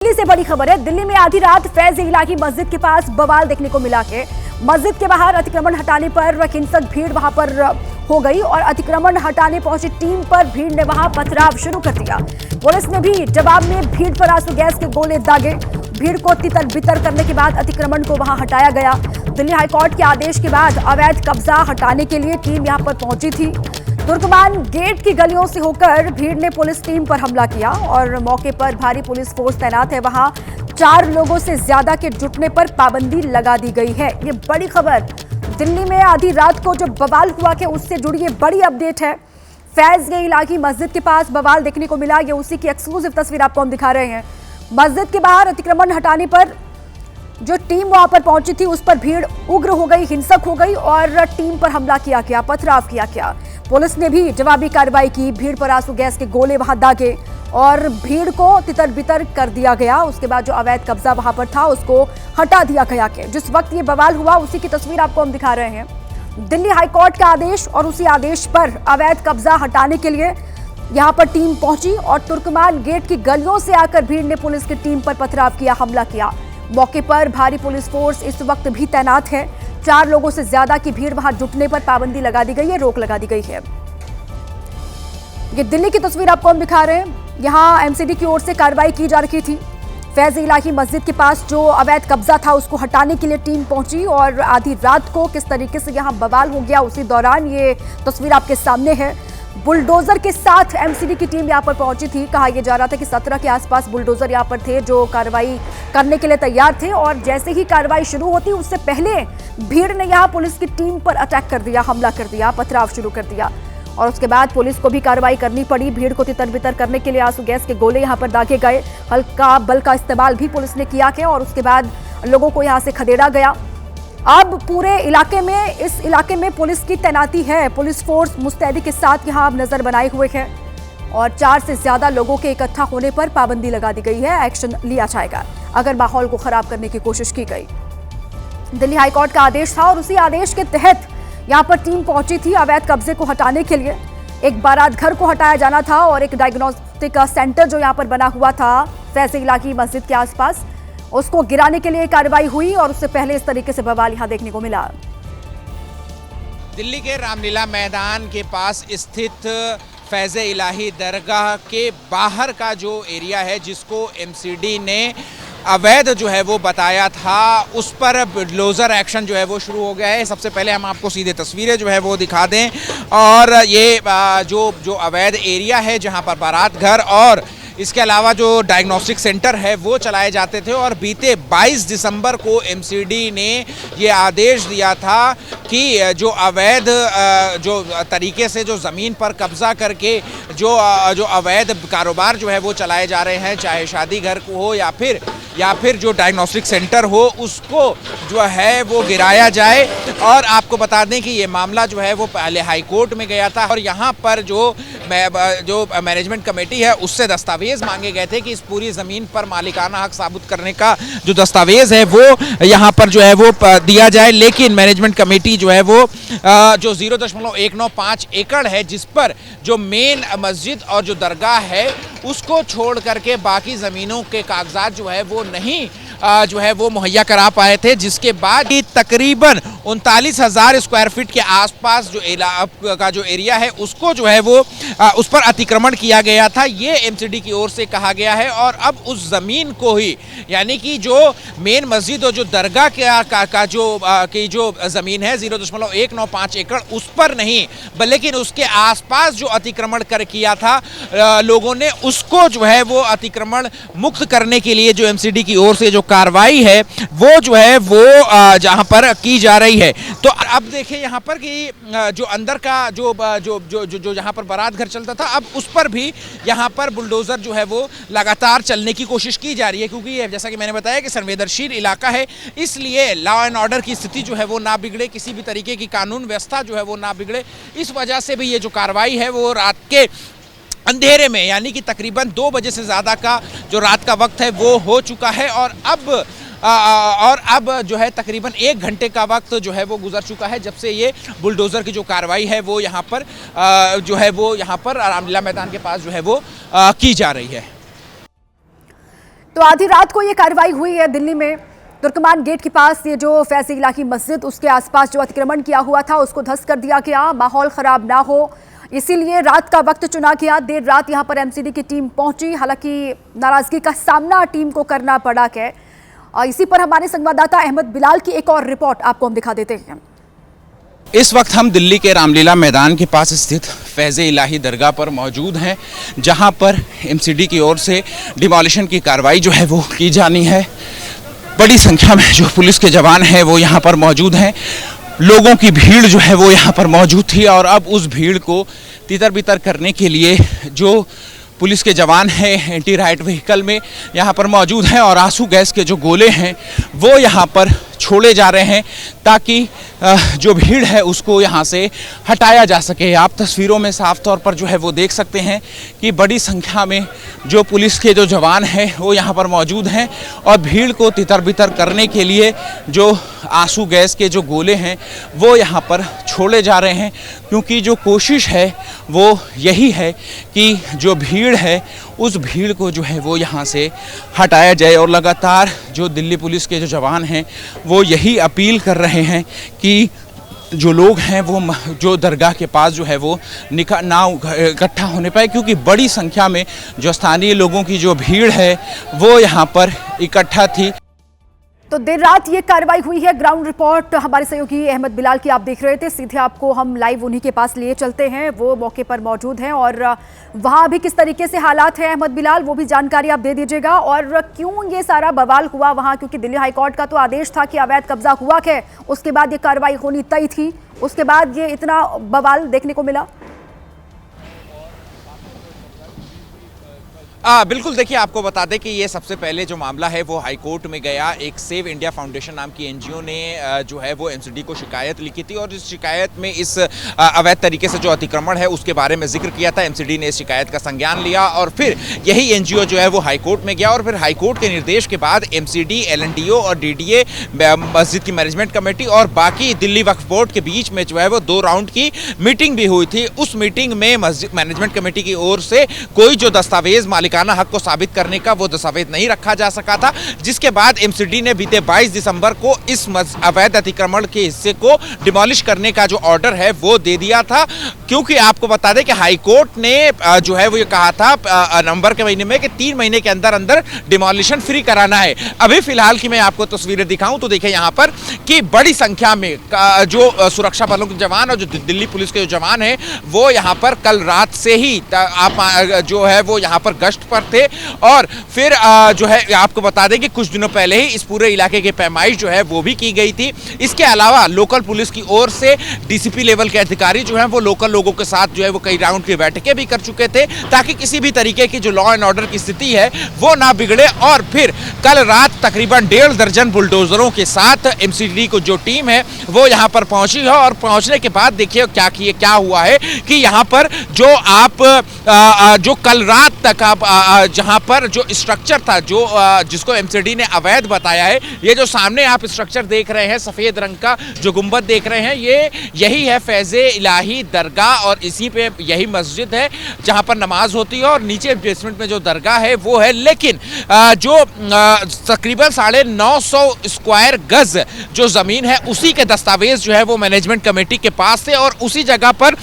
दिल्ली से बड़ी खबर है। दिल्ली में आधी रात फैज इलाही मस्जिद के पास बवाल देखने को मिला है। मस्जिद के बाहर अतिक्रमण हटाने पर हिंसक भीड़ वहां पर हो गई और अतिक्रमण हटाने पहुंची टीम पर भीड़ ने वहां पथराव शुरू कर दिया। पुलिस ने भी जवाब में भीड़ पर आंसू गैस के गोले दागे। भीड़ को तितर बितर करने के बाद अतिक्रमण को वहां हटाया गया। दिल्ली हाईकोर्ट के आदेश के बाद अवैध कब्जा हटाने के लिए टीम यहां पर पहुंची थी। तुर्कमान गेट की गलियों से होकर भीड़ ने पुलिस टीम पर हमला किया और मौके पर भारी पुलिस फोर्स तैनात है। वहां 4 लोगों से ज्यादा के जुटने पर पाबंदी लगा दी गई है। ये बड़ी खबर दिल्ली में आधी रात को जो बवाल हुआ कि उससे जुड़ी ये बड़ी अपडेट है। फैज इलाही मस्जिद के पास बवाल देखने को मिला। ये उसी की एक्सक्लूसिव तस्वीर आपको हम दिखा रहे हैं। मस्जिद के बाहर अतिक्रमण हटाने पर जो टीम वहां पर पहुंची थी उस पर भीड़ उग्र हो गई, हिंसक हो गई और टीम पर हमला किया गया, पथराव किया गया। पुलिस ने भी जवाबी कार्रवाई की। भीड़ पर आंसू गैस के गोले वहां दागे और भीड़ को तितर बितर कर दिया गया। उसके बाद जो अवैध कब्जा वहां पर था उसको हटा दिया गया। जिस वक्त ये बवाल हुआ उसी की तस्वीर आपको हम दिखा रहे हैं। दिल्ली हाईकोर्ट का आदेश और उसी आदेश पर अवैध कब्जा हटाने के लिए यहां पर टीम पहुंची और तुर्कमान गेट की गलियों से आकर भीड़ ने पुलिस की टीम पर पथराव किया, हमला किया। मौके पर भारी पुलिस फोर्स इस वक्त भी तैनात है। 4 लोगों से ज्यादा की भीड़ वहां जुटने पर पाबंदी लगा दी गई है, रोक लगा दी गई है। ये दिल्ली की तस्वीर आपको हम दिखा रहे हैं। यहां एमसीडी की ओर से कार्रवाई की जा रही थी। फैज इलाही मस्जिद के पास जो अवैध कब्जा था उसको हटाने के लिए टीम पहुंची और आधी रात को किस तरीके से यहां बवाल हो गया उसी दौरान ये तस्वीर आपके सामने है। बुलडोजर के साथ एमसीडी की टीम यहां पर पहुंची थी। कहा यह जा रहा था कि 17 के आसपास बुलडोजर यहां पर थे जो कार्रवाई करने के लिए तैयार थे और जैसे ही कार्रवाई शुरू होती उससे पहले भीड़ ने यहां पुलिस की टीम पर अटैक कर दिया, हमला कर दिया, पथराव शुरू कर दिया और उसके बाद पुलिस को भी कार्रवाई करनी पड़ी। भीड़ को तितर बितर करने के लिए आंसू गैस के गोले यहां पर दागे गए। हल्का बल का इस्तेमाल भी पुलिस ने किया और उसके बाद लोगों को यहां से खदेड़ा गया। अब पूरे इलाके में, इस इलाके में पुलिस की तैनाती है। पुलिस फोर्स मुस्तैदी के साथ यहां अब नजर बनाए हुए है और 4 से ज्यादा लोगों के इकट्ठा होने पर पाबंदी लगा दी गई है। एक्शन लिया जाएगा अगर माहौल को खराब करने की कोशिश की गई। दिल्ली हाईकोर्ट का आदेश था और उसी आदेश के तहत यहां पर टीम पहुंची थी अवैध कब्जे को हटाने के लिए। एक बारात घर को हटाया जाना था और एक डायग्नोस्टिक सेंटर जो यहां पर बना हुआ था फैज इलाही मस्जिद के आसपास, उसको गिराने के लिए कार्रवाई हुई और उससे पहले इस तरीके से बवाल यहां देखने को मिला। दिल्ली के रामलीला मैदान के पास स्थित फैज इलाही दरगाह के बाहर का जो एरिया है जिसको एमसीडी ने अवैध जो है वो बताया था, उस पर बुलडोजर एक्शन जो है वो शुरू हो गया है। सबसे पहले हम आपको सीधे तस्वीरें जो है वो दिखा दें और ये जो अवैध एरिया है जहां पर बारात घर और इसके अलावा जो डायग्नोस्टिक सेंटर है वो चलाए जाते थे और बीते 22 दिसंबर को एमसीडी ने ये आदेश दिया था कि जो अवैध जो तरीके से जो ज़मीन पर कब्जा करके जो अवैध कारोबार जो है वो चलाए जा रहे हैं, चाहे शादी घर को हो या फिर जो डायग्नोस्टिक सेंटर हो, उसको जो है वो गिराया जाए। और आपको बता दें कि ये मामला जो है वो पहले हाई कोर्ट में गया था और यहाँ पर जो मैनेजमेंट कमेटी है उससे दस्तावेज मांगे गए थे कि इस पूरी ज़मीन पर मालिकाना हक साबित करने का जो दस्तावेज है वो यहाँ पर जो है वो दिया जाए। लेकिन मैनेजमेंट कमेटी जो है वो जो 0.195 एकड़ है जिस पर जो मेन मस्जिद और जो दरगाह है उसको छोड़ करके बाकी ज़मीनों के कागजात जो है वो नहीं जो है वो मुहैया करा पाए थे, जिसके बाद तकरीबन 39,000 स्क्वायर फीट के आसपास का जो एरिया है उसको जो है वो उस पर अतिक्रमण किया गया था। ये एमसीडी की ओर से कहा गया है और अब उस ज़मीन को ही, यानी कि जो मेन मस्जिद और जो दरगाह का जो ज़मीन है 0.195 एकड़, उस पर नहीं बल्कि उसके आसपास जो अतिक्रमण कर किया था लोगों ने, उसको जो है वो अतिक्रमण मुक्त करने के लिए जो एमसीडी की ओर से जो कार्रवाई है वो जो है वो जहां पर की जा रही है। तो अब देखिए यहाँ पर कि जो अंदर का जो यहाँ पर बारात घर चलता था, अब उस पर भी यहाँ पर बुलडोजर जो है वो लगातार चलने की कोशिश की जा रही है, क्योंकि ये जैसा कि मैंने बताया कि संवेदनशील इलाका है, इसलिए लॉ एंड ऑर्डर की स्थिति जो है वो ना बिगड़े, किसी भी तरीके की कानून व्यवस्था जो है वो ना बिगड़े, इस वजह से भी ये जो कार्रवाई है वो रात के अंधेरे में, यानी कि तकरीबन 2 बजे से ज़्यादा का जो रात का वक्त है वो हो चुका है और अब जो है तकरीबन 1 घंटे का वक्त जो है वो गुजर चुका है जब से ये बुलडोज़र की जो कार्रवाई है वो यहाँ पर जो है वो यहाँ पर रामलीला मैदान के पास जो है वो की जा रही है। तो आधी रात को ये कार्रवाई हुई है दिल्ली में तुर्कमान गेट के पास। ये जो फैज़ इलाही मस्जिद, उसके आसपास जो अतिक्रमण किया हुआ था उसको ध्वस्त कर दिया गया, माहौल खराब ना हो इसीलिए रात का वक्त चुना गया। देर रात यहाँ पर एमसीडी की टीम पहुंची, हालांकि नाराजगी का सामना टीम को करना पड़ा है। इसी पर हमारे संवाददाता अहमद बिलाल की एक और रिपोर्ट आपको हम दिखा देते हैं। इस वक्त हम दिल्ली के रामलीला मैदान के पास स्थित फैज़ इलाही दरगाह पर मौजूद हैं, जहां पर एमसीडी की ओर से डिमोलिशन की कार्रवाई जो है वो की जानी है। बड़ी संख्या में जो पुलिस के जवान हैं वो यहाँ पर मौजूद हैं। लोगों की भीड़ जो है वो यहाँ पर मौजूद थी और अब उस भीड़ को तितर बितर करने के लिए जो पुलिस के जवान हैं एंटी राइट व्हीकल में यहाँ पर मौजूद हैं और आंसू गैस के जो गोले हैं वो यहाँ पर छोड़े जा रहे हैं ताकि जो भीड़ है उसको यहाँ से हटाया जा सके। आप तस्वीरों में साफ तौर पर जो है वो देख सकते हैं कि बड़ी संख्या में जो पुलिस के जो जवान हैं वो यहाँ पर मौजूद हैं और भीड़ को तितर बितर करने के लिए जो आंसू गैस के जो गोले हैं वो यहाँ पर छोड़े जा रहे हैं, क्योंकि जो कोशिश है वो यही है कि जो भीड़ है उस भीड़ को जो है वो यहाँ से हटाया जाए। और लगातार जो दिल्ली पुलिस के जो जवान हैं वो यही अपील कर रहे हैं कि जो लोग हैं वो जो दरगाह के पास जो है वो ना इकट्ठा होने पाए, क्योंकि बड़ी संख्या में जो स्थानीय लोगों की जो भीड़ है वो यहाँ पर इकट्ठा थी। तो देर रात ये कार्रवाई हुई है। ग्राउंड रिपोर्ट हमारे सहयोगी अहमद बिलाल की आप देख रहे थे। सीधे आपको हम लाइव उन्हीं के पास लिए चलते हैं, वो मौके पर मौजूद हैं और वहाँ अभी किस तरीके से हालात हैं अहमद बिलाल, वो भी जानकारी आप दे दीजिएगा। और क्यों ये सारा बवाल हुआ वहाँ, क्योंकि दिल्ली हाईकोर्ट का तो आदेश था कि अवैध कब्जा हुआ है, उसके बाद ये कार्रवाई होनी तय थी, उसके बाद ये इतना बवाल देखने को मिला। बिल्कुल, देखिए आपको बता दें कि ये सबसे पहले जो मामला है वो हाई कोर्ट में गया। एक सेव इंडिया फाउंडेशन नाम की एनजीओ ने जो है वो एमसीडी को शिकायत लिखी थी और इस शिकायत में इस अवैध तरीके से जो अतिक्रमण है उसके बारे में जिक्र किया था। एमसीडी ने इस शिकायत का संज्ञान लिया और फिर यही एनजीओ जो है वो हाई कोर्ट में गया और फिर हाई कोर्ट के निर्देश के बाद एमसीडी, एलएनटीओ और डीडीए, मस्जिद की मैनेजमेंट कमेटी और बाकी दिल्ली वक्फ बोर्ड के बीच में जो है वो 2 राउंड की मीटिंग भी हुई थी। उस मीटिंग में मस्जिद मैनेजमेंट कमेटी की ओर से कोई जो दस्तावेज मालिकाना हक को साबित करने का वो दस्तावेज नहीं रखा जा सका था, जिसके बाद एमसीडी ने बीते 22 दिसंबर को इस अवैध अतिक्रमण के हिस्से को डिमोलिश करने का जो ऑर्डर है वो दे दिया था। क्योंकि आपको बता दें कि हाई कोर्ट ने जो है वो ये कहा था नवंबर के महीने में कि 3 महीने के अंदर अंदर डिमोलिशन फ्री कराना है। अभी फिलहाल की मैं आपको तस्वीरें दिखाऊं तो देखिए यहाँ पर कि बड़ी संख्या में जो सुरक्षा बलों के जवान और जो दिल्ली पुलिस के जो जवान हैं वो यहाँ पर कल रात से ही आप जो है वो यहाँ पर गश्त पर थे और फिर जो है आपको बता दें कि कुछ दिनों पहले ही इस पूरे इलाके की पैमाइश जो है वो भी की गई थी। इसके अलावा लोकल पुलिस की ओर से डीसीपी लेवल के अधिकारी जो हैं वो लोकल लोगों के साथ जो है वो कई राउंड की बैठकें भी कर चुके थे ताकि किसी भी तरीके की जो लॉ एंड ऑर्डर की स्थिति है वो ना बिगड़े। और फिर कल रात तकरीबन 1.5 दर्जन बुलडोजरों के साथ एमसीडी को जो टीम है वो यहाँ पर पहुंची है और पहुंचने के बाद देखिए क्या हुआ है कि यहाँ पर जो आप जो कल रात तक आप जहां पर जो स्ट्रक्चर था जो जिसको एमसीडी ने अवैध बताया है, ये जो सामने आप स्ट्रक्चर देख रहे हैं सफेद रंग का जो गुंबद देख रहे हैं यही है फैज़ इलाही दरगाह और इसी पे यही मस्जिद है जहां पर नमाज होती है और नीचे बेसमेंट में जो दरगाह है वो है। लेकिन जो तकरीबन 950 स्क्वायर गज जो जमीन है उसी के दस्तावेज जो है वो मैनेजमेंट कमेटी के पास थे और उसी जगह पर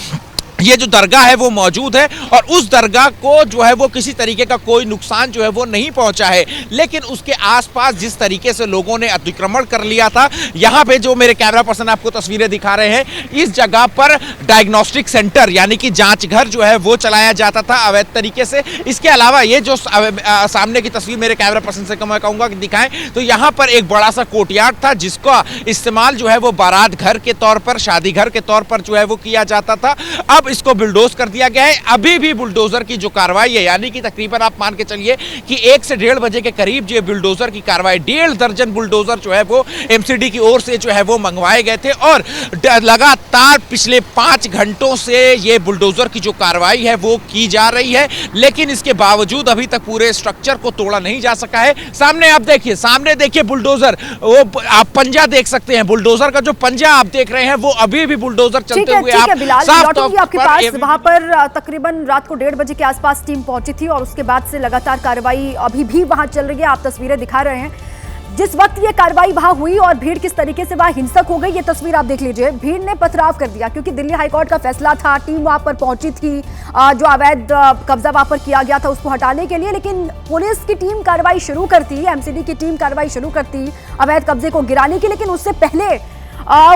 ये जो दरगाह है वो मौजूद है और उस दरगाह को जो है वो किसी तरीके का कोई नुकसान जो है वो नहीं पहुंचा है। लेकिन उसके आसपास जिस तरीके से लोगों ने अतिक्रमण कर लिया था, यहाँ पे जो मेरे कैमरा पर्सन आपको तस्वीरें दिखा रहे हैं, इस जगह पर डायग्नोस्टिक सेंटर यानी कि जांच घर जो है वो चलाया जाता था अवैध तरीके से। इसके अलावा ये जो सामने की तस्वीर मेरे कैमरा पर्सन से मैं कहूँगा कि दिखाएं तो यहाँ पर एक बड़ा सा कोर्टयार्ड था जिसका इस्तेमाल जो है वो बारात घर के तौर पर, शादी घर के तौर पर जो है वो किया जाता था। अब इसको बुलडोज कर दिया गया है। अभी भी बुलडोजर की जो कार्रवाई है यानी कि तकरीबन आप मान के चलिए कि 1 से 1.5 बजे के करीब जो बुलडोजर की कार्रवाई 1.5 दर्जन बुलडोजर जो है वो एमसीडी की ओर से जो है वो मंगवाए गए थे और लगातार पिछले 5 घंटों से ये बुलडोजर की जो कार्रवाई है वो की जा रही है। लेकिन इसके बावजूद अभी तक पूरे स्ट्रक्चर को तोड़ा नहीं जा सका है। सामने आप देखिए, सामने देखिए बुलडोजर, वो आप पंजा देख सकते हैं, बुलडोजर का जो पंजा आप देख रहे हैं वो अभी भी बुलडोजर चलते हुए आप साफ तौर के पास वहां पर तकरीबन रात को 1:30 बजे के आसपास टीम पहुंची थी और उसके बाद से लगातार कार्रवाई अभी भी वहां चल रही है। आप तस्वीरें दिखा रहे हैं जिस वक्त ये कार्रवाई वहां हुई और भीड़ किस तरीके से वहां हिंसक हो गई, ये तस्वीर आप देख लीजिए। भीड़ ने पथराव कर दिया क्योंकि दिल्ली हाईकोर्ट का फैसला था, टीम वहां पर पहुंची थी जो अवैध कब्जा वहां पर किया गया था उसको हटाने के लिए, लेकिन पुलिस की टीम कार्रवाई शुरू करती, एमसीडी की टीम कार्रवाई शुरू करती अवैध कब्जे को गिराने की। लेकिन उससे पहले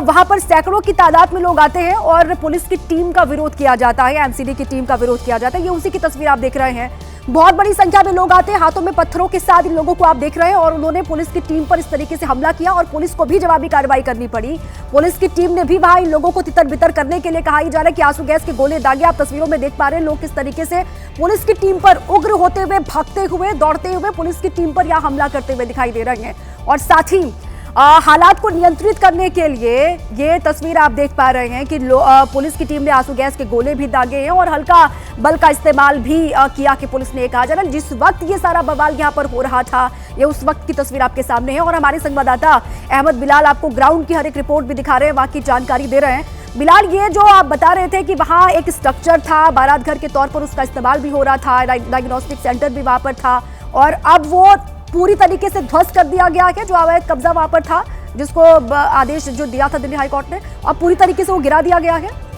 वहां पर सैकड़ों की तादाद में लोग आते हैं और पुलिस की टीम का विरोध किया जाता है, एमसीडी की टीम का विरोध किया जाता है। ये उसी की तस्वीर आप देख रहे हैं। बहुत बड़ी संख्या में लोग आते हैं, हाथों में पत्थरों के साथ इन लोगों को आप देख रहे हैं और उन्होंने पुलिस की टीम पर इस तरीके से हमला किया और पुलिस को भी जवाबी कार्रवाई करनी पड़ी। पुलिस की टीम ने भी वहां इन लोगों को तितर बितर करने के लिए कहा जा रहा है कि आंसू गैस के गोले दागे। आप तस्वीरों में देख पा रहे हैं लोग किस तरीके से पुलिस की टीम पर उग्र होते हुए, भागते हुए, दौड़ते हुए पुलिस की टीम पर यहां हमला करते हुए दिखाई दे रहे हैं। और साथ ही हालात को नियंत्रित करने के लिए ये तस्वीर आप देख पा रहे हैं कि पुलिस की टीम ने आंसू गैस के गोले भी दागे हैं और हल्का बल का इस्तेमाल भी किया कि पुलिस ने कहा जा रहा है। जिस वक्त ये सारा बवाल यहाँ पर हो रहा था, ये उस वक्त की तस्वीर आपके सामने है और हमारे संवाददाता अहमद बिलाल आपको ग्राउंड की हर एक रिपोर्ट भी दिखा रहे हैं, वहां की जानकारी दे रहे हैं। बिलाल, ये जो आप बता रहे थे कि वहां एक स्ट्रक्चर था, बारात घर के तौर पर उसका इस्तेमाल भी हो रहा था, डायग्नोस्टिक सेंटर भी वहां पर था और अब वो पूरी तरीके से ध्वस्त कर दिया गया है। जो अवैध कब्जा वहां पर था, जिसको आदेश जो दिया था दिल्ली हाईकोर्ट ने, अब पूरी तरीके से वो गिरा दिया गया है।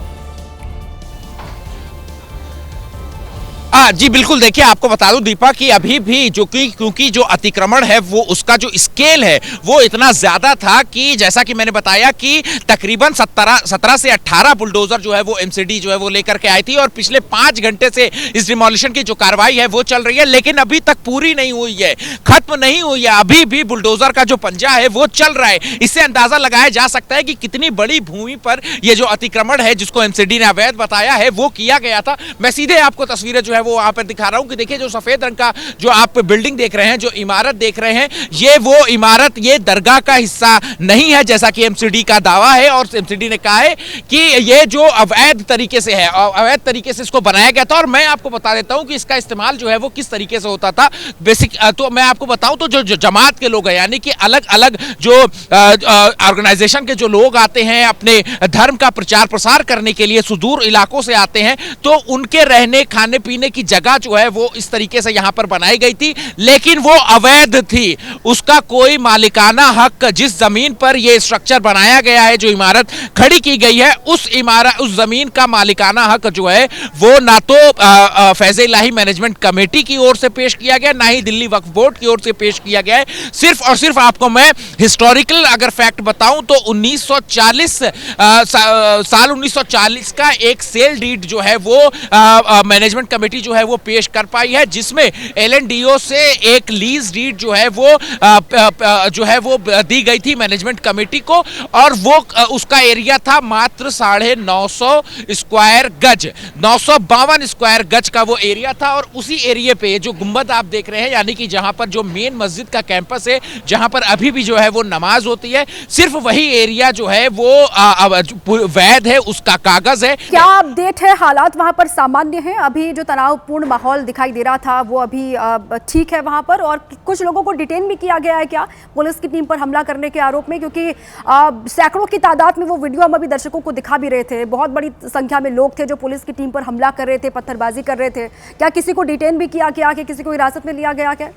जी बिल्कुल, देखिए आपको बता दूं दीपा कि अभी भी जो क्योंकि जो अतिक्रमण है वो उसका जो स्केल है वो इतना ज्यादा था कि जैसा कि मैंने बताया कि तकरीबन 17 से 18 बुलडोजर जो है वो एमसीडी जो है वो लेकर के आई थी और पिछले 5 घंटे से इस डिमोलिशन की जो कार्रवाई है वो चल रही है, लेकिन अभी तक पूरी नहीं हुई है, खत्म नहीं हुई है। अभी भी बुलडोजर का जो पंजा है वो चल रहा है। इससे अंदाजा लगाया जा सकता है कि कितनी बड़ी भूमि पर ये जो अतिक्रमण है जिसको एमसीडी ने अवैध बताया है वो किया गया था। मैं सीधे आपको तस्वीरें जो है वो वहां पर दिखा रहा हूं कि देखिए जो सफेद रंग का जो आप बिल्डिंग देख रहे हैं, जो इमारत देख रहे हैं, ये वो इमारत ये दरगाह का हिस्सा नहीं है जैसा कि एमसीडी का दावा है। और एमसीडी ने कहा है कि ये जो अवैध तरीके से है, अवैध तरीके से इसको बनाया गया था। और मैं आपको बता देता हूं कि इसका इस्तेमाल जो है वो किस तरीके से होता था बेसिक। तो मैं आपको बताऊं तो जो जमात के लोग हैं, यानी कि अलग अलग जो ऑर्गेनाइजेशन के जो लोग आते हैं अपने धर्म का प्रचार प्रसार करने के लिए, सुदूर इलाकों से आते हैं, तो उनके रहने खाने पीने की जगह जो है वो इस तरीके से यहां पर बनाई गई थी, लेकिन वो अवैध थी। उसका कोई मालिकाना हक, जिस जमीन पर ये स्ट्रक्चर बनाया गया है, जो इमारत खड़ी की गई है, उस जमीन का मालिकाना हक जो है वो ना तो फैज़-ए इलाही मैनेजमेंट कमेटी की ओर से पेश किया गया, ना ही दिल्ली वक्फ बोर्ड की ओर से पेश किया गया है। सिर्फ और सिर्फ आपको मैं हिस्टोरिकल अगर फैक्ट बताऊं तो 1940 साल 1940 का एक सेल डीड जो है वो मैनेजमेंट कमेटी जो है वो पेश कर पाई है, जिसमें एलएनडीओ से एक लीज डीड जो है वो दी गई थी मैनेजमेंट कमेटी को और वो उसका एरिया था मात्र 950 स्क्वायर गज, 952 स्क्वायर गज का वो एरिया था। और उसी एरिया पे जो गुंबद आप देख रहे हैं, यानी कि जहां पर जो मेन मस्जिद का कैंपस है, जहां पर अभी भी जो है वो नमाज होती है, सिर्फ वही एरिया जो है वो वैध है, उसका कागज है। क्या अपडेट है? हालात वहां पर सामान्य है? अभी जो तनावपूर्ण माहौल दिखाई दे रहा था वो अभी ठीक है वहां पर? और कुछ लोगों को डिटेन भी किया गया है क्या पुलिस की टीम पर हमला करने के आरोप में? क्योंकि सैकड़ों की तादाद में वो वीडियो हम अभी दर्शकों को दिखा भी रहे थे, बहुत बड़ी संख्या में लोग थे जो पुलिस की टीम पर हमला कर रहे थे, पत्थरबाजी कर रहे थे। क्या किसी को डिटेन भी किया गया, कि किसी को हिरासत में लिया गया क्या?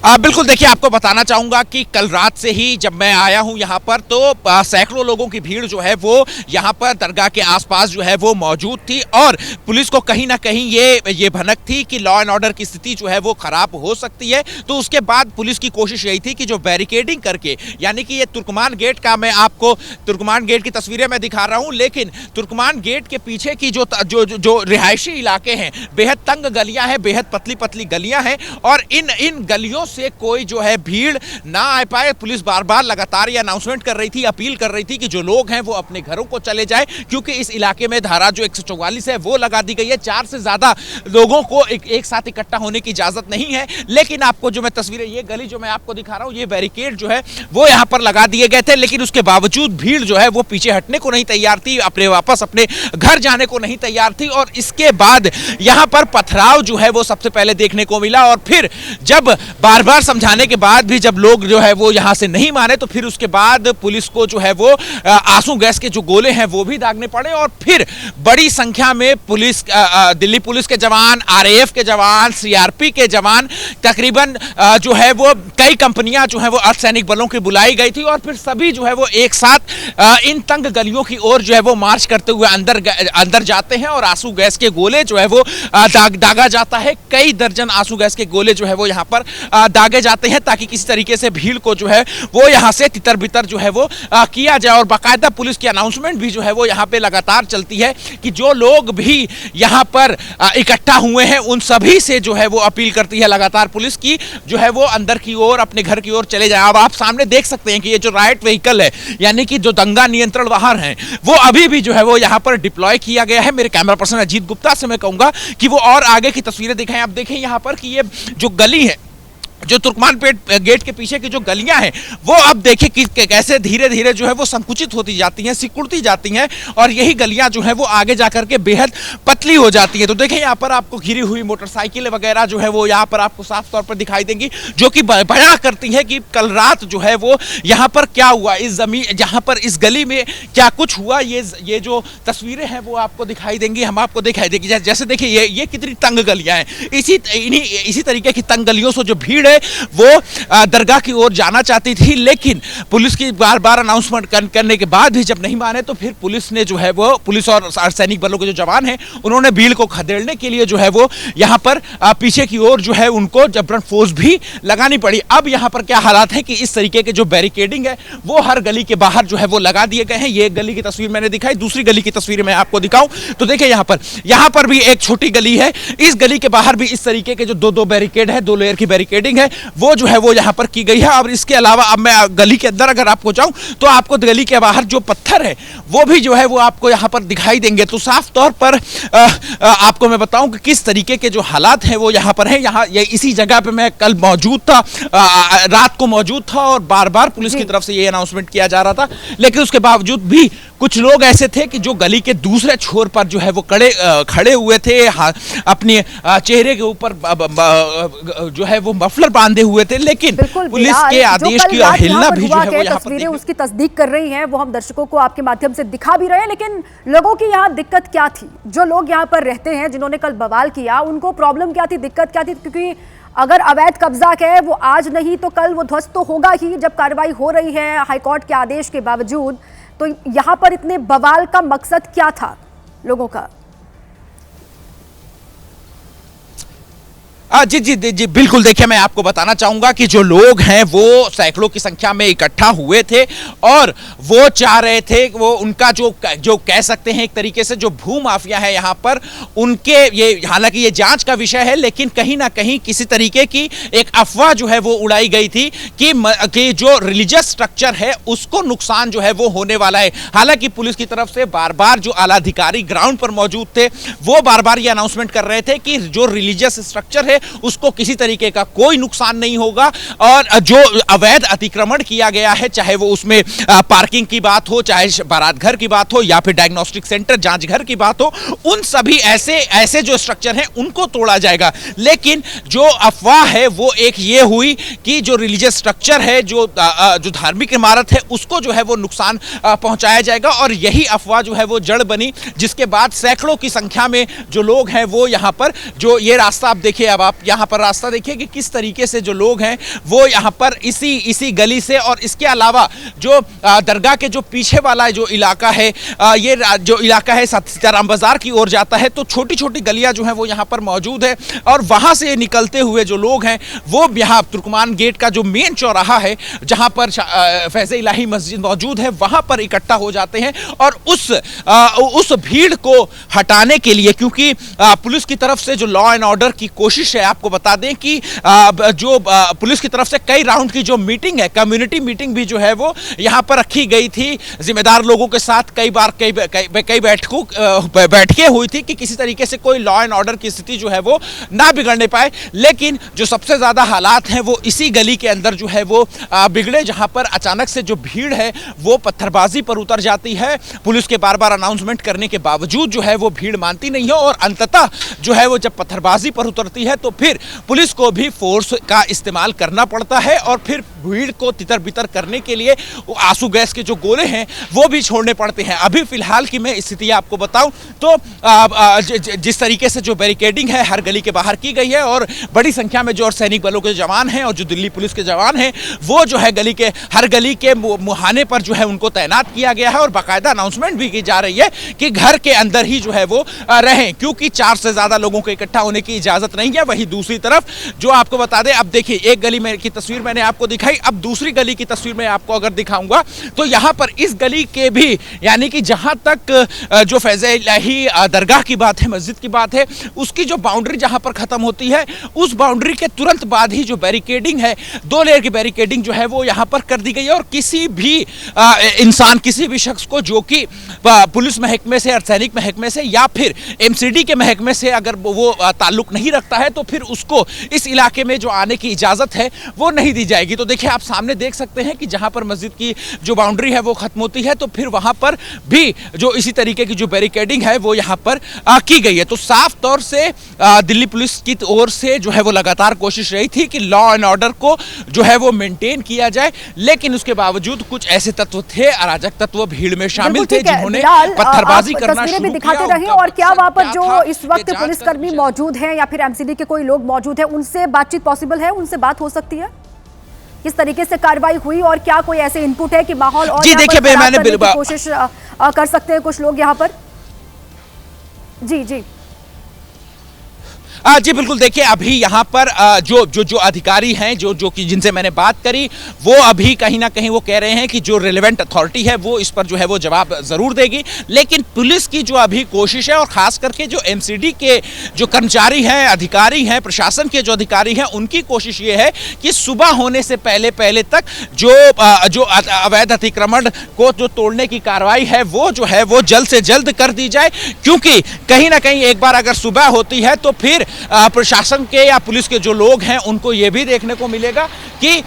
बिल्कुल, देखिए आपको बताना चाहूंगा कि कल रात से ही जब मैं आया हूं यहां पर तो सैकड़ों लोगों की भीड़ जो है वो यहां पर दरगाह के आसपास जो है वो मौजूद थी और पुलिस को कहीं ना कहीं ये भनक थी कि लॉ एंड ऑर्डर की स्थिति जो है वो खराब हो सकती है। तो उसके बाद पुलिस की कोशिश यही थी कि जो बैरिकेडिंग करके, यानी कि ये तुर्कमान गेट का, मैं आपको तुर्कमान गेट की तस्वीरें मैं दिखा रहा हूं, लेकिन तुर्कमान गेट के पीछे की जो रिहायशी इलाके हैं, बेहद तंग गलियां हैं, बेहद पतली पतली गलियां हैं और इन गलियों से कोई जो है भीड़ ना आ पाए। पुलिस बार बार लगातार ये अनाउंसमेंट कर रही थी, अपील कर रही थी कि जो लोग हैं वो अपने घरों को चले जाएं, क्योंकि इस इलाके में धारा जो 144 है वो लगा दी गई है। 4 से ज्यादा लोगों को एक साथ इकट्ठा होने की इजाजत नहीं है। लेकिन आपको जो मैं तस्वीरें, ये गली जो मैं आपको दिखा रहा हूं, ये बैरिकेड जो है वो यहां पर लगा दिए गए थे, लेकिन उसके बावजूद भीड़ जो है वो पीछे हटने को नहीं तैयार थी, वापस अपने घर जाने को नहीं तैयार थी। और इसके बाद यहां पर पथराव जो है वो सबसे पहले देखने को मिला और फिर जब बार बार समझाने के बाद भी जब लोग जो है वो यहाँ से नहीं माने तो फिर उसके बाद पुलिस को जो है वो आंसू गैस के जो गोले हैं वो भी दागने पड़े और फिर बड़ी संख्या में पुलिस, दिल्ली पुलिस के जवान, आरएएफ के जवान, सीआरपी के जवान, तकरीबन जो है वो कई कंपनियां जो है वो अर्धसैनिक बलों की बुलाई गई थी और फिर सभी जो है वो एक साथ इन तंग गलियों की ओर जो है वो मार्च करते हुए अंदर जाते हैं और आंसू गैस के गोले जो है वो दागा जाता है। कई दर्जन आंसू गैस के गोले जो है वो यहाँ पर दागे जाते हैं ताकि किसी तरीके से भीड़ को जो है वो यहाँ से तितर बितर जो है वो किया जाए। और बाकायदा पुलिस की अनाउंसमेंट भी जो है वो यहाँ पे लगातार चलती है कि जो लोग भी यहाँ पर इकट्ठा हुए हैं उन सभी से जो है वो अपील करती है लगातार पुलिस की जो है वो अंदर की ओर अपने घर की ओर चले जाए। अब आप सामने देख सकते हैं कि ये जो राइट व्हीकल है यानी कि जो दंगा नियंत्रण वाहन है वो अभी भी जो है वो यहाँ पर डिप्लॉय किया गया है। मेरे कैमरा पर्सन अजीत गुप्ता से मैं कहूंगा कि वो और आगे की तस्वीरें दिखाएं। आप देखें यहाँ पर कि ये जो गली है, जो तुर्कमानपेट गेट के पीछे की जो गलियां हैं वो अब देखिए कि कैसे धीरे धीरे जो है वो संकुचित होती जाती हैं, सिकुड़ती जाती हैं और यही गलियां जो है वो आगे जाकर के बेहद पतली हो जाती हैं। तो देखिए यहाँ पर आपको घिरी हुई मोटरसाइकिलें वगैरह जो है वो यहाँ पर आपको साफ तौर पर दिखाई देंगी जो कि बयां करती हैं कि कल रात जो है वो यहाँ पर क्या हुआ, इस जमीन जहाँ पर इस गली में क्या कुछ हुआ। ये जो तस्वीरें हैं वो आपको दिखाई देंगी, हम आपको दिखाई देंगे। जैसे देखिए ये कितनी तंग गलियां हैं, इसी तरीके की तंग गलियों से जो भीड़ वो दरगाह की ओर जाना चाहती थी, लेकिन पुलिस की बार बार अनाउंसमेंट करने के बाद भी जब नहीं माने तो फिर पुलिस ने जो है वो पुलिस और अर्धसैनिक बलों के जो जवान हैं उन्होंने भीड़ को खदेड़ने के लिए जो है वो यहाँ पर पीछे की ओर जो है उनको जबरन फोर्स भी लगानी पड़ी। अब यहाँ पर क्या हालात है कि इस तरीके के जो बैरिकेडिंग है वो हर गली के बाहर जो है वो लगा दिए गए हैं। ये गली की तस्वीर मैंने दिखाई, दूसरी गली की तस्वीर मैं आपको दिखाऊं तो देखिए यहाँ पर भी एक छोटी गली है, इस गली के बाहर भी इस तरीके के जो दो बैरिकेड है, 2 लेयर की बैरिकेडिंग है वो जो है वो यहाँ पर की गई है। और इसके अलावा अब मैं गली के अंदर अगर आपको जाऊं तो आपको गली के बाहर जो पत्थर है वो भी जो है वो आपको यहाँ पर दिखाई देंगे। तो साफ तौर पर आपको मैं बताऊं कि किस तरीके के जो हालात हैं वो यहाँ पर है। यहाँ इसी जगह पे मैं कल मौजूद था, रात को मौजूद था और बार बार पुलिस की तरफ से ये अनाउंसमेंट किया जा रहा था, लेकिन उसके बावजूद भी कुछ लोग ऐसे थे कि जो गली के दूसरे छोर पर जो है वो खड़े हुए थे, अपने चेहरे के ऊपर जो है वो मफलर बांधे हुए थे, लेकिन पुलिस के आदेश की अवहेलना भी जो है वो यहाँ पर उसकी तस्दीक कर रही हैं, वो हम दर्शकों को आपके माध्यम से दिखा भी रहे हैं। लेकिन लोगों की यहाँ दिक्कत क्या थी, जो लोग यहाँ पर रहते हैं जिन्होंने कल बवाल किया उनको प्रॉब्लम क्या थी, दिक्कत क्या थी? क्योंकि अगर अवैध कब्जा है वो आज नहीं तो कल वो ध्वस्त तो होगा ही। जब कार्रवाई हो रही है हाईकोर्ट के आदेश के बावजूद, तो यहाँ पर इतने बवाल का मकसद क्या था लोगों का? जी बिल्कुल। देखिए मैं आपको बताना चाहूंगा कि जो लोग हैं वो सैकड़ों की संख्या में इकट्ठा हुए थे और वो चाह रहे थे वो उनका जो कह सकते हैं एक तरीके से जो भू माफिया है यहाँ पर उनके, ये हालांकि ये जांच का विषय है लेकिन कहीं ना कहीं किसी तरीके की एक अफवाह जो है वो उड़ाई गई थी कि जो रिलीजियस स्ट्रक्चर है उसको नुकसान जो है वो होने वाला है। हालांकि पुलिस की तरफ से बार बार जो आला अधिकारी ग्राउंड पर मौजूद थे वो बार बार ये अनाउंसमेंट कर रहे थे कि जो रिलीजियस स्ट्रक्चर है उसको किसी तरीके का कोई नुकसान नहीं होगा और जो अवैध अतिक्रमण किया गया है, चाहे वो उसमें पार्किंग की बात हो, चाहे बारात घर की बात हो या फिर डायग्नोस्टिक सेंटर जांच घर की बात हो, उन सभी ऐसे जो स्ट्रक्चर हैं उनको तोड़ा जाएगा। लेकिन जो अफवाह है वो एक ये हुई कि जो रिलीजियस स्ट्रक्चर है, जो धार्मिक इमारत है उसको जो है वो नुकसान पहुंचाया जाएगा और यही अफवाह जो है वो जड़ बनी, जिसके बाद सैकड़ों की संख्या में जो लोग हैं वो यहाँ पर जो ये रास्ता आप देखिए, अब आप यहाँ पर रास्ता देखिए कि किस तरीके से जो लोग हैं वो यहाँ पर इसी गली से और इसके अलावा जो दरगाह के जो पीछे वाला जो इलाका है, ये जो इलाका है सीताराम बाजार की ओर जाता है, तो छोटी छोटी गलियां जो हैं वो यहाँ पर मौजूद है और वहाँ से निकलते हुए जो लोग हैं वो यहाँ तुर्कमान गेट का जो मेन चौराहा है जहाँ पर फैज़े इलाही मस्जिद मौजूद है वहाँ पर इकट्ठा हो जाते हैं और उस भीड़ को हटाने के लिए, क्योंकि पुलिस की तरफ से जो लॉ एंड ऑर्डर की कोशिश है, आपको बता दें कि जो पुलिस की तरफ से कई राउंड की जो मीटिंग है, कम्युनिटी मीटिंग भी जो है वो यहाँ पर रखी गई थी जिम्मेदार लोगों के साथ, कई बैठकें हुई थी कि किसी तरीके से कोई लॉ एंड ऑर्डर की स्थिति जो है वो ना बिगड़ने पाए। लेकिन जो सबसे ज्यादा हालात हैं वो इसी गली के अंदर जो है वो बिगड़े, जहां पर अचानक से जो भीड़ है वो पत्थरबाजी पर उतर जाती है। पुलिस के बार बार अनाउंसमेंट करने के बावजूद जो है वो भीड़ मानती नहीं है और अंततः जो है वो जब पत्थरबाजी पर उतरती है तो फिर पुलिस को भी फोर्स का इस्तेमाल करना पड़ता है और फिर भीड़ को तितर बितर करने के लिए आंसू गैस के जो गोले हैं वो भी छोड़ने पड़ते हैं। अभी फिलहाल की मैं स्थिति आपको बताऊं तो जिस तरीके से जो बैरिकेडिंग है हर गली के बाहर की गई है और बड़ी संख्या में जो सैनिक बलों के जवान हैं और जो दिल्ली पुलिस के जवान हैं वो जो है हर गली के मुहाने पर जो है उनको तैनात किया गया है और बाकायदा अनाउंसमेंट भी की जा रही है कि घर के अंदर ही जो है वो रहें, क्योंकि 4 से ज्यादा लोगों को इकट्ठा होने की इजाजत नहीं है। वहीं दूसरी तरफ जो आपको बता दें, अब देखिए एक गली में की तस्वीर मैंने आपको दिखाई, अब दूसरी गली की तस्वीर मैं आपको अगर दिखाऊंगा तो यहां पर इस गली के भी यानी कि जहां तक जो फैज़े इलाही दरगाह की बात है, मस्जिद की बात है, उसकी जो बाउंड्री जहां पर खत्म होती है उस बाउंड्री के तुरंत बाद ही जो बैरिकेडिंग है 2 लेयर की बैरिकेडिंग जो है वो यहां पर कर दी गई है और किसी भी इंसान, किसी भी शख्स को जो कि पुलिस महकमे से, अर्धसैनिक महकमे से या फिर एमसीडी के महकमे से अगर वो ताल्लुक नहीं रखता है तो फिर उसको इस इलाके में जो आने की इजाजत है वो नहीं दी जाएगी। तो देखिए आप सामने देख सकते हैं कि जहां पर मस्जिद की जो बाउंड्री है वो खत्म होती है तो फिर वहां पर भी जो इसी तरीके की जो बैरिकेडिंग है वो यहां पर की गई है। तो साफ तौर से दिल्ली पुलिस की ओर से जो है वो लगातार कोशिश रही थी कि लॉ एंड ऑर्डर को जो है वो मेंटेन किया जाए, लेकिन उसके बावजूद कुछ ऐसे तत्व थे, अराजक तत्व भीड़ में शामिल थे जिन्होंने पत्थरबाजी करना शुरू दिखाते रहे। और क्या वहां पर जो इस वक्त पुलिसकर्मी मौजूद हैं या फिर एमसीडी के कोई लोग मौजूद हैं, उनसे बातचीत पॉसिबल है, उनसे बात हो सकती है? किस तरीके से कार्रवाई हुई और क्या कोई ऐसे इनपुट है कि माहौल और जी देखिए मैंने कोशिश कर सकते हैं कुछ लोग यहाँ पर? जी जी जी बिल्कुल, देखिए अभी यहाँ पर जो अधिकारी हैं जो कि जिनसे मैंने बात करी वो अभी कहीं ना कहीं वो कह रहे हैं कि जो रिलेवेंट अथॉरिटी है वो इस पर जो है वो जवाब जरूर देगी, लेकिन पुलिस की जो अभी कोशिश है और खास करके जो एमसीडी के जो कर्मचारी हैं, अधिकारी हैं, प्रशासन के जो अधिकारी हैं, उनकी कोशिश ये है कि सुबह होने से पहले तक जो अवैध अतिक्रमण को जो तोड़ने की कार्रवाई है वो जल्द से जल्द कर दी जाए, क्योंकि कहीं ना कहीं एक बार अगर सुबह होती है तो फिर प्रशासन के या पुलिस के जो लोग हैं उनको ये भी देखने को मिलेगा कि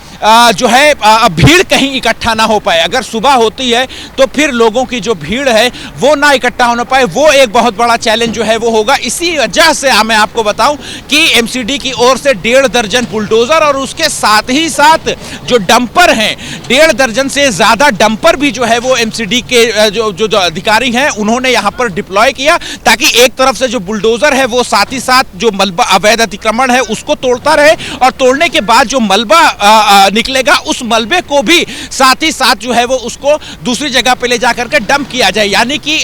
जो है भीड़ कहीं इकट्ठा ना हो पाए। अगर सुबह होती है तो फिर लोगों की जो भीड़ है वो ना इकट्ठा होना पाए, वो एक बहुत बड़ा चैलेंज जो है वो होगा। इसी वजह से मैं आपको बताऊं कि एमसीडी की ओर से 1.5 दर्जन बुलडोजर और उसके साथ ही साथ जो डंपर हैं 1.5 दर्जन से ज्यादा डंपर भी जो है वो एमसीडी के जो अधिकारी हैं उन्होंने यहां पर डिप्लॉय किया, ताकि एक तरफ से जो बुलडोजर है वो साथ ही साथ जो मलबा अवैध अतिक्रमण है उसको तोड़ता रहे और तोड़ने के बाद जो मलबा निकलेगा उस मलबे को भी साथ ही साथ जो है वो उसको दूसरी जगह पे ले जाकर के डंप किया जाए, यानी कि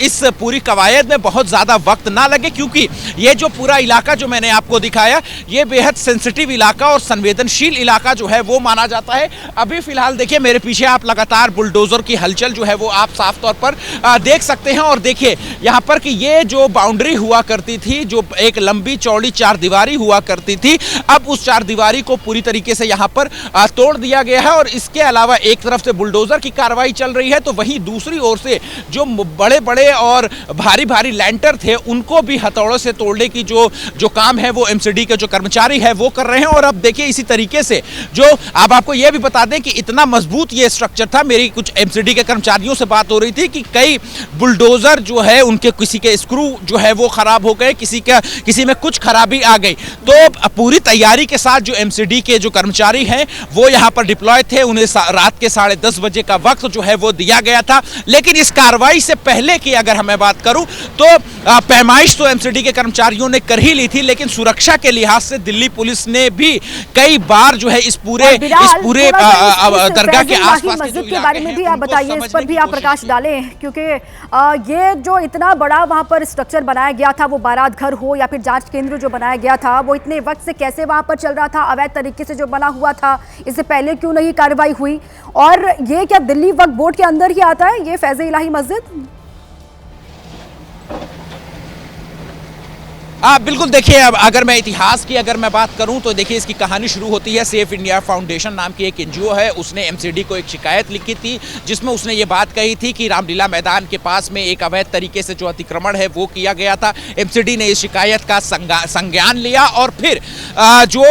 इस पूरी कवायद में बहुत ज्यादा वक्त ना लगे, क्योंकि ये जो पूरा इलाका जो मैंने आपको दिखाया ये बेहद सेंसिटिव इलाका और संवेदनशील इलाका जो है वो माना जाता है। अभी फिलहाल देखिए मेरे पीछे आप लगातार बुलडोजर की हलचल जो है वो आप साफ तौर पर देख सकते हैं और देखिए यहाँ पर कि ये जो बाउंड्री हुआ करती थी, जो एक लंबी चौड़ी 4 दीवारी हुआ करती थी, अब उस 4 दीवारी को पूरी तरीके से यहाँ पर तोड़ दिया गया है और इसके अलावा एक तरफ से बुलडोजर की कार्रवाई चल रही है तो वहीं दूसरी ओर से जो बड़े बड़े और भारी भारी लैंटर थे उनको भी हथौड़ों से तोड़ने की जो काम है वो एमसीडी के जो कर्मचारी है वो कर रहे हैं। और अब देखिए इसी तरीके से जो अब आपको यह भी बता दें कि इतना मजबूत ये स्ट्रक्चर था, मेरी कुछ एमसीडी के कर्मचारियों से बात हो रही थी कि कई बुलडोजर जो है उनके किसी के स्क्रू जो है वो खराब हो गए, किसी में कुछ खराबी आ गई। तो पूरी तैयारी के साथ जो एमसीडी के जो कर्मचारी हैं वो यहां पर डिप्लॉय थे, उन्हें रात के 10:30 बजे का वक्त जो है वो दिया गया था। लेकिन इस कार्रवाई से पहले की अगर हमें बात करूं तो पैमाइश तो एमसीडी के कर्मचारियों ने कर ही ली थी, लेकिन सुरक्षा के लिहाज से दिल्ली पुलिस ने भी कई बार जो है इस पूरे दरगाह के आसपास मस्जिद के बारे में भी आप बताइए, इस पर भी आप प्रकाश डालें, क्योंकि ये जो इतना बड़ा वहां पर स्ट्रक्चर बनाया गया था, वो बारात घर हो या फिर जांच केंद्र जो बनाया गया था, वो इतने वक्त से कैसे वहां पर चल रहा था, अवैध तरीके से जो बना हुआ था, इससे पहले क्यों नहीं कार्रवाई हुई? और ये क्या दिल्ली वक्फ बोर्ड के अंदर ही आता है ये फैज़े इलाही मस्जिद? बिल्कुल, देखिए अब अगर मैं इतिहास की अगर मैं बात करूं तो देखिए इसकी कहानी शुरू होती है सेफ इंडिया फाउंडेशन नाम की एक एनजीओ है, उसने एमसीडी को एक शिकायत लिखी थी जिसमें उसने ये बात कही थी कि रामलीला मैदान के पास में एक अवैध तरीके से जो अतिक्रमण है वो किया गया था। एमसीडी ने इस शिकायत का संज्ञान लिया और फिर जो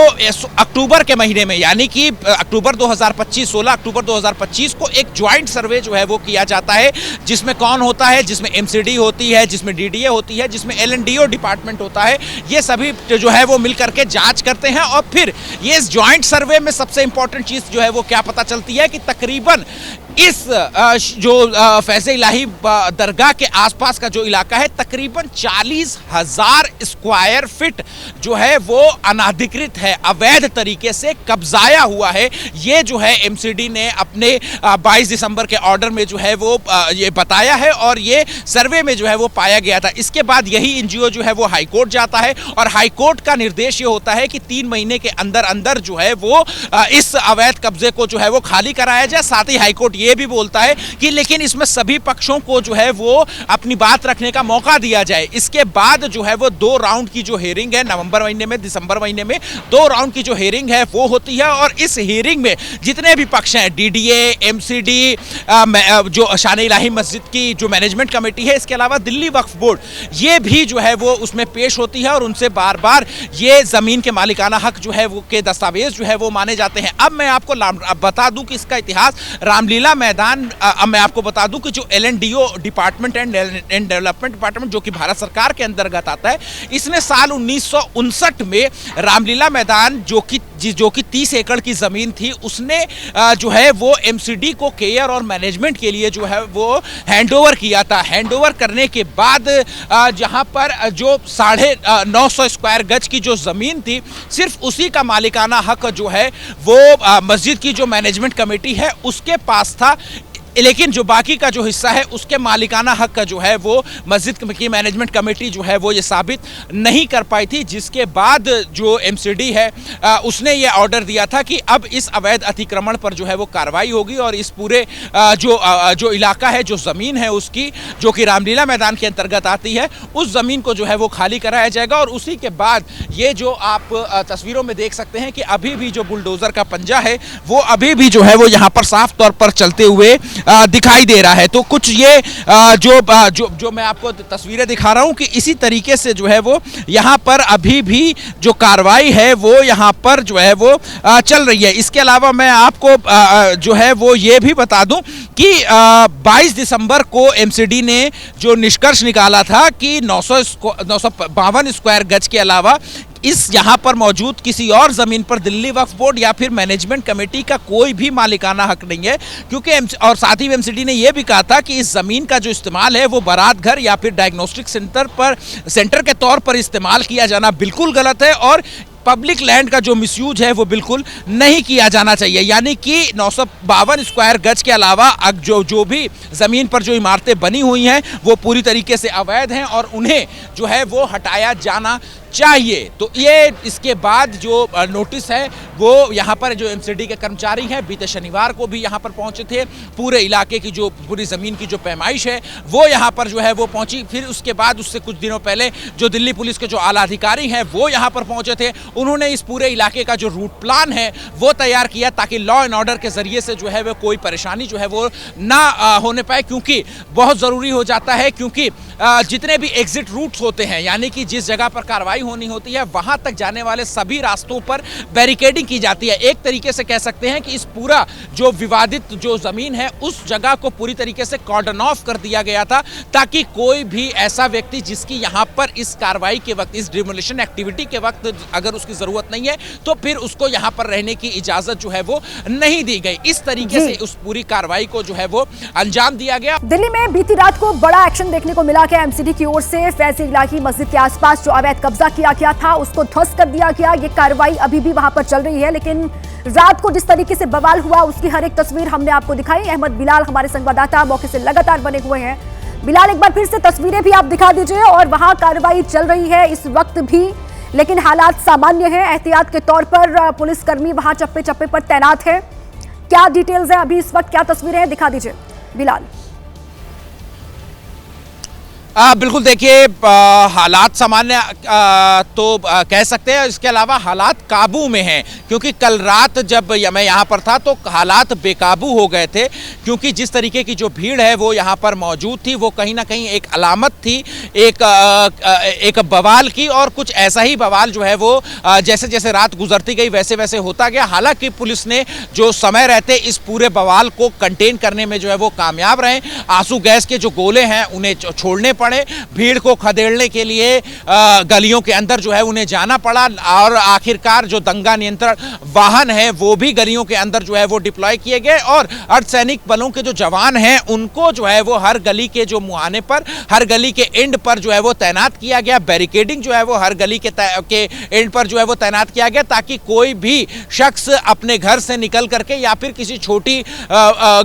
अक्टूबर के महीने में यानी कि अक्टूबर 2025 16 अक्टूबर 2025 को एक ज्वाइंट सर्वे जो है वो किया जाता है, जिसमें कौन होता है, जिसमें एमसीडी होती है, जिसमें डीडीए होती है, जिसमें एलएनडीओ डिपार्टमेंट होता रहा है, ये सभी जो है वो मिल करके जांच करते हैं। और फिर ये इस ज्वाइंट सर्वे में सबसे इंपॉर्टेंट चीज जो है वो क्या पता चलती है कि तकरीबन इस जो फैज़ इलाही दरगाह के आसपास का जो इलाका है, तकरीबन 40,000 स्क्वायर फीट जो है वो अनाधिकृत है, अवैध तरीके से कब्जाया हुआ है। ये जो है एमसीडी ने अपने 22 दिसंबर के ऑर्डर में जो है वो ये बताया है और ये सर्वे में जो है वो पाया गया था। इसके बाद यही एनजीओ जो है वो हाईकोर्ट जाता है और हाईकोर्ट का निर्देश ये होता है कि 3 महीने के अंदर अंदर जो है वो इस अवैध कब्जे को जो है वो खाली कराया जाए। साथ ही हाईकोर्ट ये भी बोलता है कि लेकिन इसमें सभी पक्षों को जो है वो अपनी बात रखने का मौका दिया जाए। इसके बाद जो है वो 2 राउंड की जो हियरिंग है, नवंबर महीने में, दिसंबर महीने में 2 राउंड की जो हियरिंग है वो होती है। और इस हियरिंग में जितने भी पक्ष हैं, डीडीए, एमसीडी, जो शान इलाही मस्जिद की जो मैनेजमेंट कमेटी है, इसके अलावा दिल्ली वक्फ बोर्ड, ये भी जो है वो उसमें पेश होती है और उनसे बार बार ये जमीन के मालिकाना हक जो है वो के दस्तावेज जो है वो माने जाते हैं। अब मैं आपको बता दूं कि इसका इतिहास, रामलीला मैदान, अब मैं आपको बता दूं कि जो LNDO department and development department जो कि भारत सरकार के अंतर्गत आता है, इसने साल 1959 में रामलीला मैदान जो कि 30 एकड़ की जमीन थी, उसने जो है वो एमसीडी को केयर और मैनेजमेंट के लिए जो है वो हैंडओवर किया था। हैंडओवर करने के बाद जहां पर जो 950 स्क्वायर गज की जो जमीन थी, सिर्फ उसी का मालिकाना हक जो है वो मस्जिद की जो मैनेजमेंट कमेटी है उसके पास था। लेकिन जो बाकी का जो हिस्सा है उसके मालिकाना हक का जो है वो मस्जिद की मैनेजमेंट कमेटी जो है वो ये साबित नहीं कर पाई थी, जिसके बाद जो एमसीडी है उसने ये ऑर्डर दिया था कि अब इस अवैध अतिक्रमण पर जो है वो कार्रवाई होगी और इस पूरे जो इलाका है, जो ज़मीन है उसकी, जो कि रामलीला मैदान के अंतर्गत आती है, उस ज़मीन को जो है वो खाली कराया जाएगा। और उसी के बाद ये जो आप तस्वीरों में देख सकते हैं कि अभी भी जो बुलडोज़र का पंजा है वो अभी भी जो है वो यहाँ पर साफ तौर पर चलते हुए दिखाई दे रहा है। तो कुछ ये जो मैं आपको तस्वीरें दिखा रहा हूं कि इसी तरीके से जो है वो यहाँ पर अभी भी जो कार्रवाई है वो यहाँ पर जो है वो चल रही है। इसके अलावा मैं आपको जो है वो ये भी बता दूं कि 22 दिसंबर को एमसीडी ने जो निष्कर्ष निकाला था कि 952 स्क्वायर गज के अलावा इस यहाँ पर मौजूद किसी और ज़मीन पर दिल्ली वक्फ बोर्ड या फिर मैनेजमेंट कमेटी का कोई भी मालिकाना हक नहीं है, क्योंकि और साथ ही एमसीडी ने यह भी कहा था कि इस ज़मीन का जो इस्तेमाल है वो बारात घर या फिर डायग्नोस्टिक सेंटर के तौर पर इस्तेमाल किया जाना बिल्कुल गलत है और पब्लिक लैंड का जो मिसयूज है वो बिल्कुल नहीं किया जाना चाहिए। यानी कि 952 स्क्वायर गज के अलावा जो भी ज़मीन पर जो इमारतें बनी हुई हैं वो पूरी तरीके से अवैध हैं और उन्हें जो है वो हटाया जाना चाहिए। तो ये इसके बाद जो नोटिस है वो यहाँ पर जो एमसीडी के कर्मचारी हैं बीते शनिवार को भी यहाँ पर पहुँचे थे। पूरे इलाके की जो पूरी ज़मीन की जो पैमाइश है वो यहाँ पर जो है वो पहुँची। फिर उसके बाद उससे कुछ दिनों पहले जो दिल्ली पुलिस के जो आला अधिकारी हैं वो यहाँ पर पहुँचे थे। उन्होंने इस पूरे इलाके का जो रूट प्लान है वो तैयार किया ताकि लॉ एंड ऑर्डर के ज़रिए से जो है वो कोई परेशानी जो है वो ना होने पाए, क्योंकि बहुत ज़रूरी हो जाता है, क्योंकि जितने भी एग्जिट रूट्स होते हैं, यानी कि जिस जगह पर कार्रवाई होनी होती है वहां तक जाने वाले सभी रास्तों पर बैरिकेडिंग की जाती है। एक तरीके से कह सकते हैं कि इस पूरा जो विवादित जो जमीन है उस जगह को पूरी तरीके से कॉर्डन ऑफ कर दिया गया था ताकि कोई भी ऐसा व्यक्ति जिसकी यहाँ पर इस कार्रवाई के वक्त, इस डिमोलिशन एक्टिविटी के वक्त अगर उसकी जरूरत नहीं है तो फिर उसको यहाँ पर रहने की इजाजत जो है वो नहीं दी गई। इस तरीके से उस पूरी कार्रवाई को जो है वो अंजाम दिया गया। दिल्ली में बीती रात को बड़ा एक्शन देखने को मिला कि एमसीडी की ओर से फैज़ इलाही मस्जिद के आसपास जो अवैध कब्जा किया गया था उसको ध्वस्त कर दिया गया। ये कार्रवाई अभी भी वहां पर चल रही है, लेकिन रात को जिस तरीके से बवाल हुआ उसकी हर एक तस्वीर हमने आपको दिखाई। अहमद बिलाल हमारे संवाददाता मौके से लगातार बने हुए हैं। बिलाल, एक बार फिर से तस्वीरें भी आप दिखा दीजिए। और वहां कार्रवाई चल रही है इस वक्त भी, लेकिन हालात सामान्य है। एहतियात के तौर पर पुलिसकर्मी वहां चप्पे चप्पे पर तैनात है। क्या डिटेल्स है अभी इस वक्त, क्या तस्वीरें हैं, दिखा दीजिए बिलाल। बिल्कुल, देखिए हालात सामान्य तो कह सकते हैं। इसके अलावा हालात काबू में हैं, क्योंकि कल रात जब मैं यहाँ पर था तो हालात बेकाबू हो गए थे, क्योंकि जिस तरीके की जो भीड़ है वो यहाँ पर मौजूद थी वो कहीं ना कहीं एक अलामत थी एक बवाल की। और कुछ ऐसा ही बवाल जो है वो जैसे जैसे रात गुजरती गई वैसे वैसे होता गया। हालांकि पुलिस ने जो समय रहते इस पूरे बवाल को कंटेन करने में जो है वो कामयाब रहे। आंसू गैस के जो गोले हैं उन्हें छोड़ने पड़े, भीड़ को खदेड़ने के लिए गलियों के अंदर जो है उन्हें जाना पड़ा और आखिरकार जो दंगा नियंत्रण वाहन है वो भी गलियों के अंदर जो है वो डिप्लॉय किए गए और अर्धसैनिक बलों के जो जवान हैं उनको जो है वो हर गली के जो मुहाने पर, हर गली के एंड पर जो है वो तैनात किया गया। बैरिकेडिंग जो है वो हर गली के एंड पर जो है वो तैनात किया गया ताकि कोई भी शख्स अपने घर से निकल करके या फिर किसी छोटी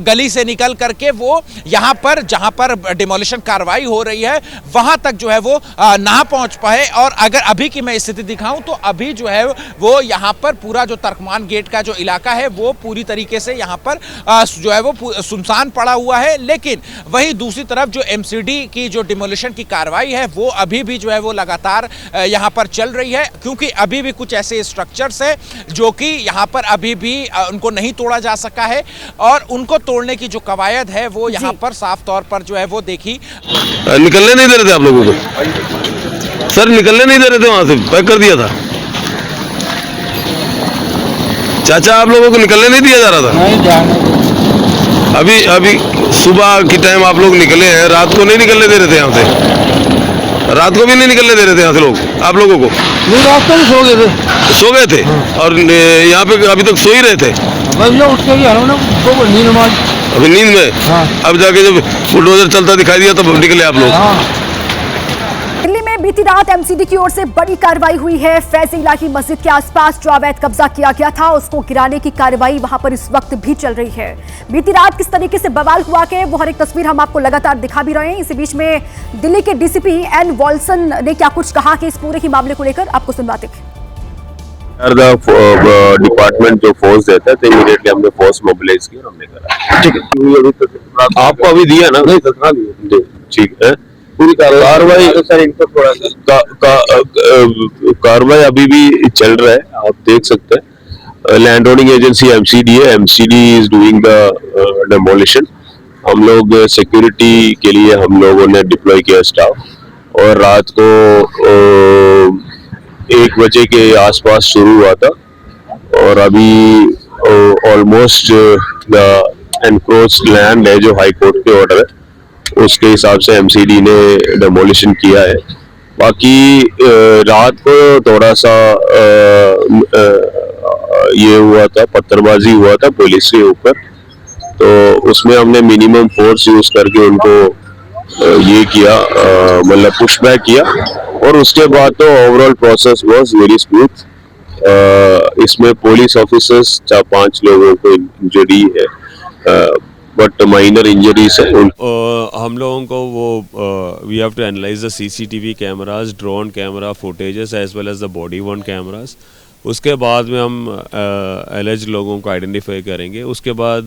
गली से निकल करके वो यहाँ पर जहाँ पर डिमोलिशन कार्रवाई हो रही है वहां तक जो है वो ना पहुंच पाए। और अगर अभी की मैं स्थिति दिखाऊं तो अभी जो है वो यहाँ पर पूरा जो तर्कमान गेट का जो इलाका है वो पूरी तरीके से यहाँ पर जो है वो सुनसान पड़ा हुआ है। लेकिन वहीं दूसरी तरफ जो एमसीडी की जो डिमोलिशन की कार्रवाई है वो अभी भी जो है वो लगातार यहाँ पर चल रही है, क्योंकि अभी भी कुछ ऐसे स्ट्रक्चर्स है जो कि यहाँ पर अभी भी उनको नहीं तोड़ा जा सका है और उनको तोड़ने की जो कवायद है वो यहाँ पर साफ तौर पर जो है वो देखी। निकलने नहीं दे रहे थे आप लोगों को सर, निकलने नहीं दे रहे थे, वहां से पैक कर दिया था चाचा, आप लोगों को निकलने नहीं दिया जा रहा था। नहीं जाने। अभी सुबह के टाइम आप लोग निकले हैं, रात को नहीं निकलने दे रहे थे यहाँ से, रात को भी नहीं निकलने दे रहे थे यहाँ से लोग आप लोगों को। नहीं, रात को भी सो गए थे। और यहाँ पे अभी तक सो ही रहे थे। भैया उठ के नींद में, अभी नींद में। हाँ। अब जाके जब बुलडोजर चलता दिखाई दिया तब निकले आप लोग। हाँ। दिल्ली में बीती रात एमसीडी की ओर से बड़ी कार्रवाई हुई है। फैज इलाही मस्जिद के आसपास जो अवैध कब्जा किया गया था उसको गिराने की कार्रवाई वहां पर इस वक्त भी चल रही है। बीती रात किस तरीके से बवाल हुआ के वो हर एक तस्वीर हम आपको लगातार दिखा भी रहे हैं। इसी बीच में दिल्ली के डीसीपी एन वॉल्सन ने क्या कुछ कहा कि इस पूरे ही मामले को लेकर आपको सुनवाते हैं। डिपार्टमेंट जो फोर्स देता है तो इमीडिएटली हमने फोर्स मोबिलाइज किया, हमने करा। ठीक है, आपको अभी दिया ना? नहीं, ठीक है। पूरी कार्रवाई सर इनको थोड़ा कार्रवाई अभी भी चल रहा है, आप देख सकते हैं। लैंड होल्डिंग एजेंसी एमसीडी है, MCD is doing the demolition. हम लोग सिक्योरिटी के लिए हम लोगों ने डिप्लॉय किया स्टाफ और रात को 1 बजे के आसपास शुरू हुआ था और अभी ऑलमोस्ट द एनक्रोच्ड लैंड है जो हाई कोर्ट के ऑर्डर है उसके हिसाब से एमसीडी ने डेमोलिशन किया है। बाकी रात को थोड़ा सा ये हुआ था, पत्थरबाजी हुआ था पुलिस के ऊपर, तो उसमें हमने मिनिमम फोर्स यूज करके उनको ये किया, मतलब पुश बैक किया और उसके बाद तो overall process was very smooth. इसमें पुलिस ऑफिसर्स 4-5 लोगों को इंजरी है बट माइनर इंजरीज है। हम लोगों को वो we have to analyze the CCTV cameras, drone camera footages as well as the body worn cameras. उसके बाद में हम एलिज लोगों को आइडेंटिफाई करेंगे, उसके बाद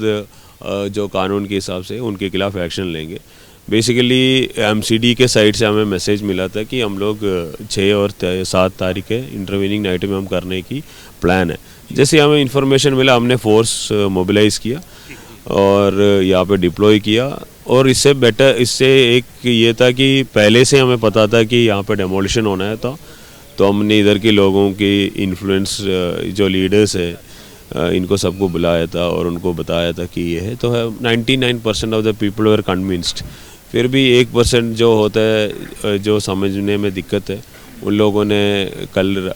जो कानून के हिसाब से उनके खिलाफ एक्शन लेंगे। बेसिकली एमसीडी के साइड से हमें मैसेज मिला था कि हम लोग 6 और 7 तारीख के इंटरवीनिंग नाइट में हम करने की प्लान है। जैसे हमें इन्फॉर्मेशन मिला हमने फोर्स मोबिलाइज किया और यहाँ पे डिप्लॉय किया और इससे बेटर, इससे एक ये था कि पहले से हमें पता था कि यहाँ पे डेमोलिशन होना है तो हमने इधर के लोगों की इन्फ्लुएंस जो लीडर्स है इनको सबको बुलाया था और उनको बताया था कि ये है, तो 99% of the people were convinced. फिर भी 1% जो होता है जो समझने में दिक्कत है उन लोगों ने कल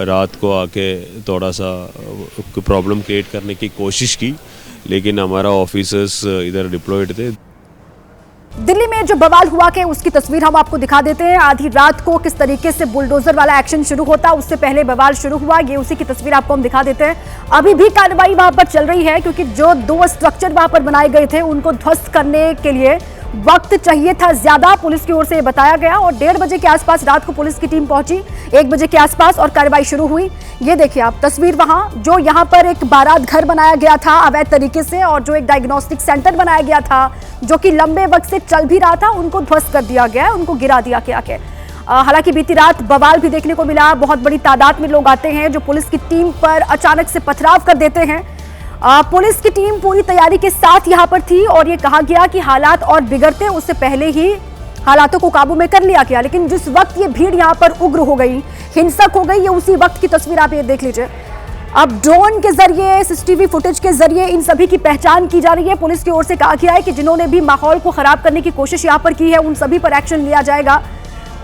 रात को आके थोड़ा सा प्रॉब्लम क्रिएट करने की कोशिश की, लेकिन हमारा ऑफिसर्स इधर डिप्लॉयड थे। दिल्ली में जो बवाल हुआ के उसकी तस्वीर हम आपको दिखा देते हैं। आधी रात को किस तरीके से बुलडोजर वाला एक्शन शुरू होता, उससे पहले बवाल शुरू हुआ, ये उसी की तस्वीर आपको हम दिखा देते हैं। अभी भी कार्रवाई वहां पर चल रही है क्योंकि जो 2 स्ट्रक्चर वहां पर बनाए गए थे उनको ध्वस्त करने के लिए वक्त चाहिए था ज्यादा, पुलिस की ओर से बताया गया और 1:30 बजे के आसपास रात को पुलिस की टीम पहुंची, 1 बजे के आसपास और कार्रवाई शुरू हुई। ये देखिए आप तस्वीर, वहां जो यहाँ पर एक बारात घर बनाया गया था अवैध तरीके से और जो एक डायग्नोस्टिक सेंटर बनाया गया था जो कि लंबे वक्त से चल भी रहा था उनको ध्वस्त कर दिया गया है, उनको गिरा दिया गया है। हालांकि बीती रात बवाल भी देखने को मिला, बहुत बड़ी तादाद में लोग आते हैं जो पुलिस की टीम पर अचानक से पथराव कर देते हैं। पुलिस की टीम पूरी तैयारी के साथ यहां पर थी और ये कहा गया कि हालात और बिगड़ते उससे पहले ही हालातों को काबू में कर लिया गया, लेकिन जिस वक्त ये भीड़ यहां पर उग्र हो गई, हिंसक हो गई, ये उसी वक्त की तस्वीर आप ये देख लीजिए। अब ड्रोन के जरिए, सीसीटीवी फुटेज के जरिए इन सभी की पहचान की जा रही है। पुलिस की ओर से कहा गया है कि जिन्होंने भी माहौल को खराब करने की कोशिश यहां पर की है उन सभी पर एक्शन लिया जाएगा।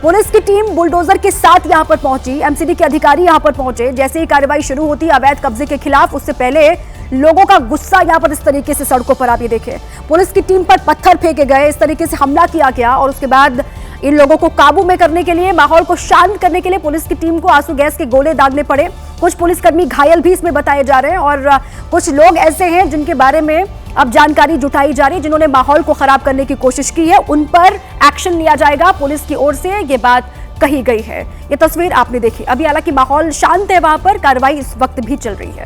पुलिस की टीम बुलडोजर के साथ यहां पर पहुंची, एमसीडी के अधिकारी यहां पर पहुंचे। जैसे ही कार्रवाई शुरू होती अवैध कब्जे के खिलाफ, उससे पहले लोगों का गुस्सा यहां पर इस तरीके से सड़कों पर आप ये देखें, पुलिस की टीम पर पत्थर फेंके गए, इस तरीके से हमला किया गया और उसके बाद इन लोगों को काबू में करने के लिए, माहौल को शांत करने के लिए पुलिस की टीम को आंसू गैस के गोले दागने पड़े। कुछ पुलिसकर्मी घायल भी इसमें बताए जा रहे हैं और कुछ लोग ऐसे हैं जिनके बारे में अब जानकारी जुटाई जा रही है, जिन्होंने माहौल को खराब करने की कोशिश की है, उन पर एक्शन लिया जाएगा। पुलिस की ओर से ये बात कही गई है। ये तस्वीर आपने देखी। अभी हालांकि माहौल शांत है, वहां पर कार्रवाई इस वक्त भी चल रही है।